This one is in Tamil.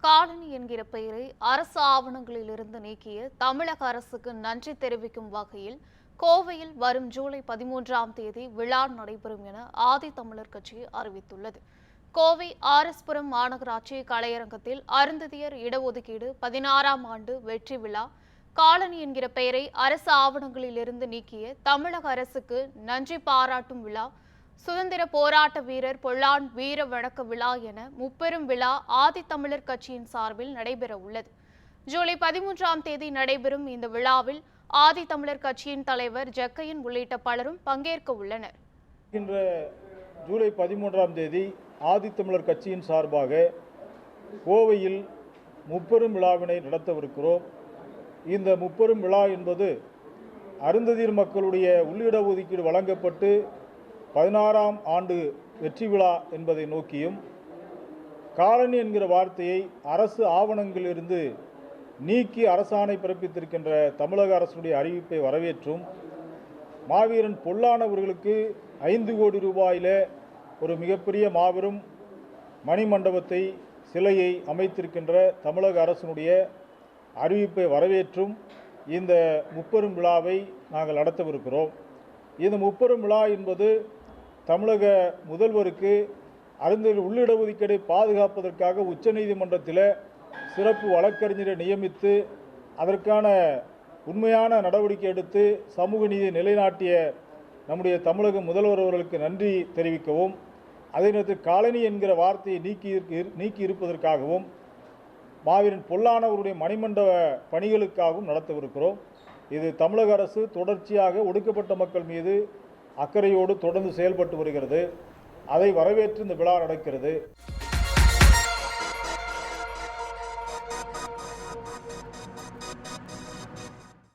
காலனி என்கிற பெயரை அரசு ஆவணங்களிலிருந்து நீக்கிய தமிழக அரசுக்கு நன்றி தெரிவிக்கும் வகையில் கோவையில் வரும் ஜூலை 13ஆம் தேதி விழா நடைபெறும் என ஆதித்தமிழர் கட்சி அறிவித்துள்ளது. கோவை ஆர்எஸ்புரம் மாநகராட்சி கலையரங்கத்தில் அருந்ததியர் இடஒதுக்கீடு 16ஆம் ஆண்டு வெற்றி விழா காலனி என்கிற பெயரை அரசு ஆவணங்களிலிருந்து நீக்கிய தமிழக அரசுக்கு நன்றி பாராட்டும் விழா, சுதந்திர போராட்ட வீரர் பொல்லான் வீர வணக்க விழா என முப்பெரும் விழா ஆதித்தமிழர் கட்சியின் சார்பில் நடைபெற உள்ளது. ஜூலை 13ஆம் தேதி நடைபெறும் இந்த விழாவில் ஆதித்தமிழர் கட்சியின் தலைவர் ஜக்கையன் உள்ளிட்ட பலரும் பங்கேற்க உள்ளனர். இன்று ஜூலை 13ஆம் தேதி ஆதித்தமிழர் கட்சியின் சார்பாக கோவையில் முப்பெரும் விழாவினை நடத்தவிருக்கிறோம். இந்த முப்பெரும் விழா என்பது அருந்ததியர் மக்களுடைய உள்ளிட ஒதுக்கீடு வழங்கப்பட்டு 16ஆம் ஆண்டு வெற்றி விழா என்பதை நோக்கியும், காலனி என்கிற வார்த்தையை அரசு ஆவணங்களிலிருந்து நீக்கி அரசாணை பிறப்பித்திருக்கின்ற தமிழக அரசுடைய அறிவிப்பை வரவேற்றும், மாவீரன் பொல்லானவர்களுக்கு 5 கோடி ரூபாயில ஒரு மிகப்பெரிய மாபெரும் மணிமண்டபத்தை சிலையை அமைத்திருக்கின்ற தமிழக அரசினுடைய அறிவிப்பை வரவேற்றும் இந்த முப்பெரும் விழாவை நாங்கள் நடத்தவிருக்கிறோம். இந்த முப்பெரும் விழா என்பது தமிழக முதல்வருக்கு அருந்ததியர் உள்ளிட ஒதுக்கீடை பாதுகாப்பதற்காக உச்சநீதிமன்றத்தில் சிறப்பு வழக்கறிஞரை நியமித்து அதற்கான உண்மையான நடவடிக்கை எடுத்து சமூக நீதியை நிலைநாட்டிய நம்முடைய தமிழக முதல்வர் அவர்களுக்கு நன்றி தெரிவிக்கவும், அதே நேரத்தில் காலனி என்கிற வார்த்தையை நீக்கி இருப்பதற்காகவும், மாவீரன் பொல்லானவருடைய மணிமண்டப பணிகளுக்காகவும் நடத்தவிருக்கிறோம். இது தமிழக அரசு தொடர்ச்சியாக ஒடுக்கப்பட்ட மக்கள் மீது அக்கறையோடு தொடர்ந்து செயல்பட்டு வருகிறது. அதை வரவேற்று இந்த விழா நடக்கிறது.